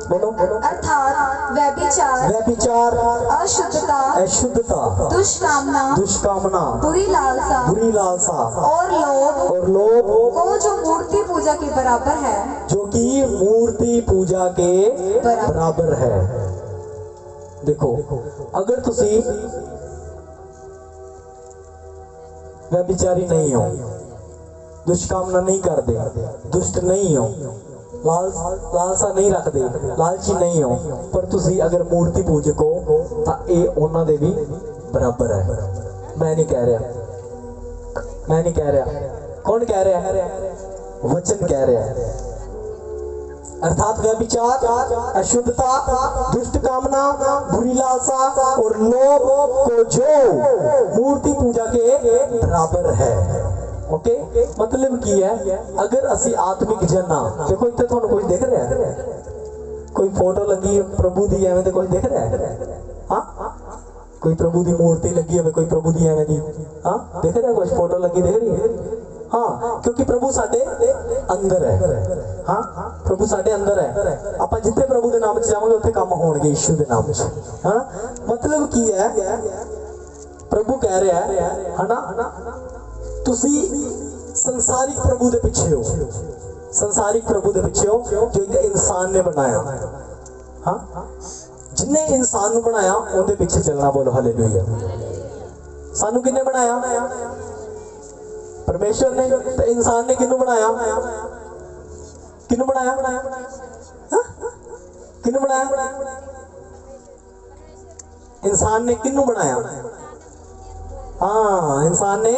[SPEAKER 3] बोलो बोलो,
[SPEAKER 1] अर्थात व्यभिचार,
[SPEAKER 3] व्यभिचार,
[SPEAKER 1] अशुद्धता,
[SPEAKER 3] अशुद्धता,
[SPEAKER 1] दुष्कामना,
[SPEAKER 3] दुष्कामना,
[SPEAKER 1] बुरी लालसा,
[SPEAKER 3] बुरी लालसा,
[SPEAKER 1] और लोभ को जो मूर्ति पूजा के बराबर है,
[SPEAKER 3] जो कि मूर्ति पूजा के बराबर है। देखो अगर तुसी व्यभिचारी नहीं हो, दुष्कामना नहीं करते, दुष्ट नहीं हो, लालसा नहीं रखते, लालची नहीं हो, पर तुसी अगर मूर्ति पूजक हो तो ये उन्हां दे भी बराबर है। मैं नहीं कह रहा, मैं नहीं कह रहा, कौन कह रहा है? वचन कह रहा है। अर्थात व्यभिचार, अशुद्धता, दुष्ट कामना, बुरी लालसा और लोभ को जो मूर्ति पूजा के बराबर है। ओके मतलब की है, अगर असी आत्मिक जना, देखो इतने थोड़ा कुछ दिख रहा है, कोई फोटो लगी प्रभु दी एवं तो कुछ दिख रहा है, हाँ कोई प्रभु दी मूर्ति लगी है, कोई प्रभु दी एवं दी, हाँ दिख रहा है, कुछ फोटो लगी दिख रही है, हाँ क्योंकि प्रभु साडे अंदर है। हाँ प्रभु साडे अंदर है, आपां जिथे प्रभु दे नाम च जावांगे उत्थे काम होणगे यीशु दे नाम च। हाँ मतलब की है, प्रभु कह रहा है ना, तुसी संसारिक प्रभु दे पीछे हो, संसारिक प्रभु दे पीछे हो जो एक इंसान ने बनाया। हाँ जिन्ने इंसान नूं बनाया उनके पीछे चलना, बोलो हालेलुया। सानू किन्ने बनाया? परमेश्वर ने। तो इंसान ने किन्नू बनाया? किन्नू बनाया? हाँ? किन्नू बनाया? इंसान ने किन्नू बनाया? हाँ, इंसान ने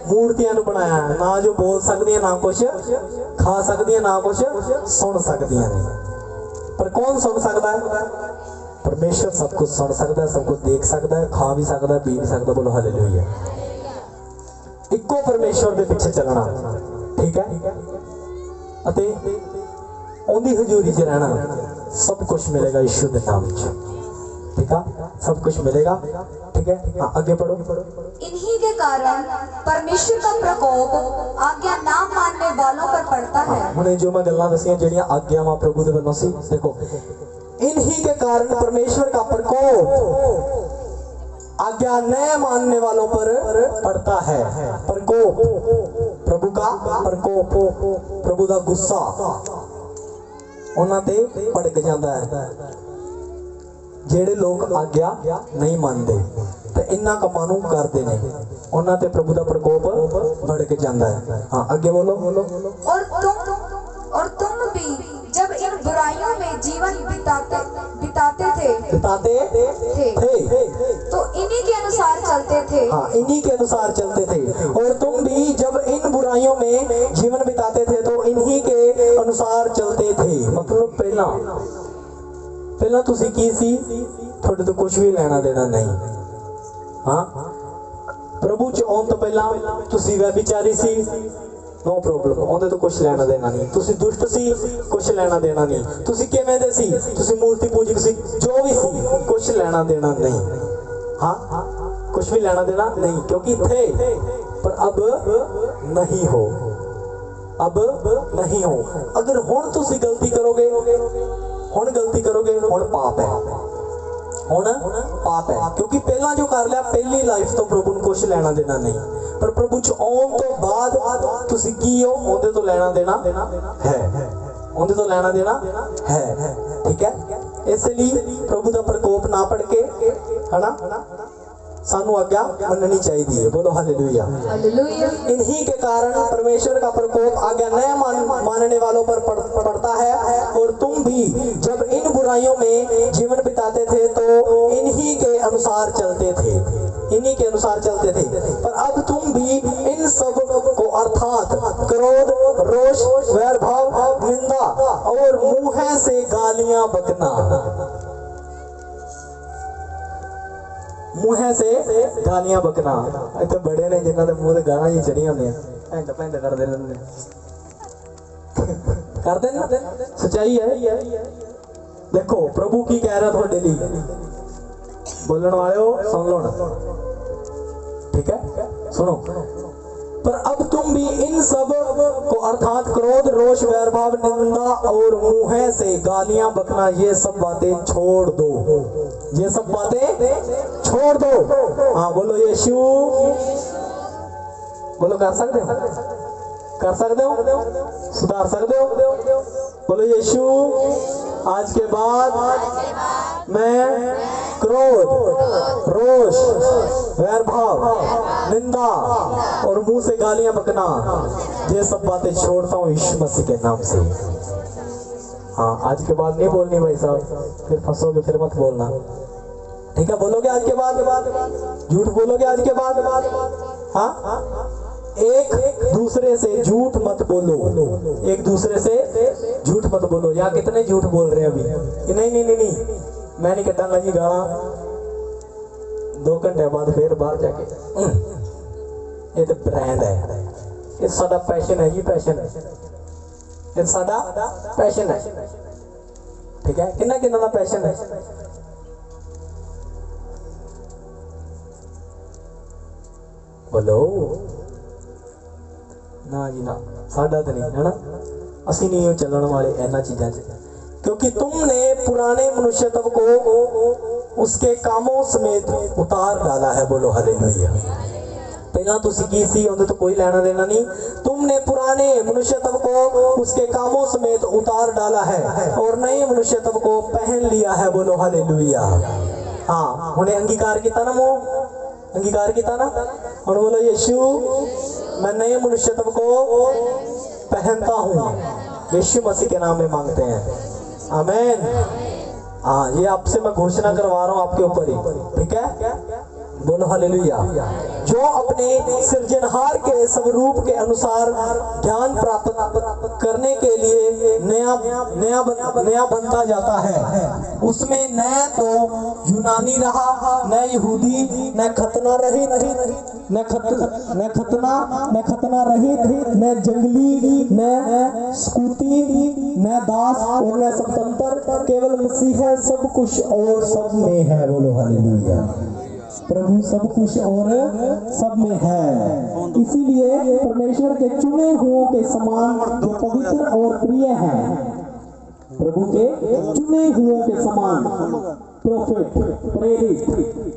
[SPEAKER 3] मूर्तियां नू बनाया, ना जो बोल सकती है, ना कुछ खा सकती है, ना कुछ सुन सकती है। पर कौन सुन सकता है? परमेश्वर सब कुछ सुन सकता है, सब कुछ देख सकता है, खा भी सकता है, पी भी सकता है। बोलो हालेलुया। इक्को परमेश्वर के पीछे चलना, ठीक है, अते ओंदी हजूरी च रहना, सब कुछ मिलेगा यीशु के नाम च, ठीक है, सब कुछ मिलेगा, ठीक है। हाँ, आगे पढ़ो।
[SPEAKER 1] इन्हीं के कारण परमेश्वर का प्रकोप आज्ञा ना मानने वालों पर पड़ता है।
[SPEAKER 3] हुणे जो मैं गल्लां दसियां जेहड़ियां आज्ञावां प्रभु दे वल्लों सी, देखो, इन्हीं के कारण परमेश्वर का प्रकोप आज्ञा न मानने वालों पर पड़ता है। प्रकोप, प्रभु का प्रकोप, प्रभु का गुस्सा उन्हां ते भड़क जाता है। जेड़े लोग आज्ञा नहीं मानते ते इन्हां कमां नूं करदे ने, उन्हां ते प्रभु का प्रकोप भड़क जाता है। हाँ, आगे बोलो।
[SPEAKER 1] और तुम भी जब इन बुराइयों में जीवन बिताते थे तो इन्हीं के अनुसार चलते थे।
[SPEAKER 3] हाँ, इन्हीं के अनुसार चलते थे। और तुम भी जब इन बुराइयों में जीवन बिताते थे तो इन्हीं के अनुसार चलते थे। मतलब पहला तुसी की सी? थोड़े तो कुछ भी लेना देना नहीं। हाँ, प्रभु च आउण तो पहला तुसी व्यभिचारी सी, नो प्रॉब्लम, ओंदे तो कुछ लेना देना नहीं। तुसी दुष्ट सी, कुछ लेना देना नहीं। तुसी किवें दे सी? तुसी मूर्ति पूजक सी, जो भी सी, कुछ लेना देना नहीं। हाँ, कुछ भी लेना देना नहीं, क्योंकि थे पर अब नहीं हो, अब नहीं हो। अगर हुण तुसी गलती करोगे, हुण गलती करोगे, हुण पाप है, हुण पाप है, क्योंकि पहला जो कर लिया, पहली लाइफ तो प्रभु ने कुछ लेना देना नहीं। पर प्रभु च आउण तो बाद तुसी की हो, ओंदे तो लेना देना है, ओंदे तो लेना देना है, ठीक है। इसलिए प्रभु का प्रकोप ना पड़ के, है ना, सानू आज्ञा मननी चाहिए। बोलो हालेलुया। इन्हीं के कारण परमेश्वर का प्रकोप आज्ञा न मानने वालों पर पड़ता है। और तुम भी जब इन बुराइयों में जीवन बिताते थे तो इन्हीं के अनुसार चलते थे, इन्हीं के अनुसार चलते थे। पर अब तुम भी इन सब को अर्थात क्रोध, रोष, वैर भाव, निंदा और मुंह से गालियां बकना, मुंह से गालियां बकना। इतने बड़े ने जिन्हों के मुंह से गाना ही चढ़ी होंगे, भैंट भैंट करते रहते करते ना, सच्चाई है। देखो प्रभु की कह रहा थोड़े लिए, बोलने वाले हो सुन लो ना, ठीक है, सुनो। पर अब तुम भी इन सब को अर्थात क्रोध, रोष, वैर भाव, निंदा और मुंह से गालियां बकना, ये सब बातें छोड़ दो, ये सब बातें छोड़ दो। हाँ, बोलो यीशु। बोलो, कर सकते हो, कर सकते हो, सुधार सकते हो। बोलो यीशु। आज के बाद मैं क्रोध, रोष, वैर भाव, निंदा और मुंह से गालियां बकना, ये सब बातें छोड़ता हूँ यीशु मसीह के नाम से। हाँ, आज के बाद नहीं बोलनी भाई साहब, फिर फंसोगे, फिर मत बोलना, ठीक है। बोलोगे आज के बाद, झूठ बोलोगे आज के बाद। हाँ, एक दूसरे से झूठ मत बोलो, एक दूसरे से झूठ मत बोलो। या कितने झूठ बोल रहे हैं अभी कि नहीं, मैं नहीं कटांगा जी गाना, 2 घंटे बाद फिर बाहर जाके, ये तो ब्रांड है, ये साडा पैशन है जी, पैशन है, ये साडा पैशन है, ठीक है। किन्ना का पैशन है? बोलो ना जी ना, साडा तो नहीं है ना, असी नहीं चलने वाले इन्हां चीज़ां च, क्योंकि तुमने पुराने मनुष्यत्व को उसके कामों समेत उतार डाला है। बोलो हालेलुया। पहला तुसी की सी, उन्हें तो कोई लेना देना नहीं। तुमने पुराने मनुष्यत्व को उसके कामों समेत उतार डाला है और नए मनुष्यत्व को पहन लिया है। बोलो हालेलुया। हाँ, उन्हें अंगीकार किया ना, मोह अंगीकार किया ना, और बोलो यीशु। मैं नए मनुष्यत्व को पहनता हूँ। यीशु मसीह के नाम में मांगते हैं, आमीन। हाँ, ये आपसे मैं घोषणा करवा रहा हूँ आपके ऊपर ही, ठीक है? बोलो हालेलुया। जो अपने सृजनहार के स्वरूप के अनुसार ज्ञान प्राप्त करने के लिए नया बनता जाता है, उसमें न तो यूनानी रहा, न यहूदी, न खतना रहित, न जंगली, न स्कूती, न दास और न स्वतंत्र, केवल मसीह है सब कुछ और सब में है। बोलो हालेलुया। प्रभु सब कुछ और सब में है। इसीलिए परमेश्वर के चुने हुओं के समान जो पवित्र और प्रिय हैं, प्रभु के चुने हुओं के समान, प्रोफेट, प्रेरित,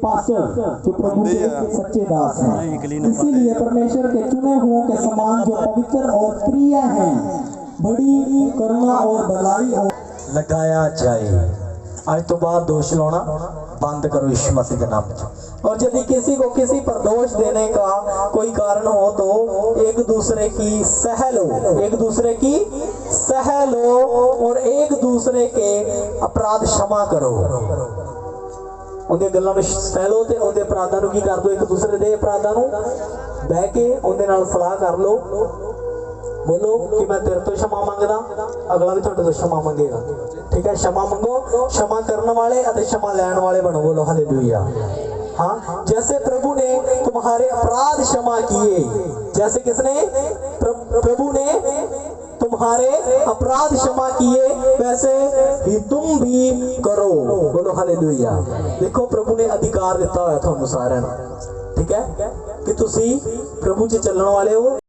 [SPEAKER 3] पास्टर, जो प्रभु के सच्चे दास हैं, इसीलिए परमेश्वर के चुने हुओं के समान जो पवित्र और प्रिय हैं, बड़ी करुणा और भलाई और लगाया जाए। आज तो बाद दोष लाना बंद करो यीशु मसीह के नाम में। और यदि किसी को किसी पर दोष देने का कोई कारण हो तो एक दूसरे की सह लो, एक दूसरे की सह लो और एक दूसरे के अपराध क्षमा करो। ਉਹਦੇ ਗੱਲਾਂ ਨੂੰ ਸਹਿ ਲਓ ਤੇ ਉਹਦੇ ਅਪਰਾਧਾਂ ਨੂੰ ਕੀ ਕਰ ਦੋ, ਇੱਕ ਦੂਸਰੇ ਦੇ ਅਪਰਾਧਾਂ ਨੂੰ ਬਹਿ ਕੇ ਉਹਦੇ ਨਾਲ ਸਲਾਹ ਕਰ ਲਓ। बोलो कि मैं तेरे तो क्षमा मांगदा, अगला भी थोड़े तो क्षमा मांगेगा, ठीक है? क्षमा मांगो, क्षमा करने वाले और क्षमा लैन वाले बनो। बोलो हालेलुया। हाँ, जैसे प्रभु ने तुम्हारे अपराध क्षमा किए, जैसे किसने? प्रभु ने तुम्हारे अपराध क्षमा किए, वैसे ही तुम भी करो। बोलो हालेलुया। देखो प्रभु ने अधिकार दिता हुआ थानू सारिਆਂ ਨੂੰ, ठीक है, कि तुसी प्रभु च चलने वाले हो।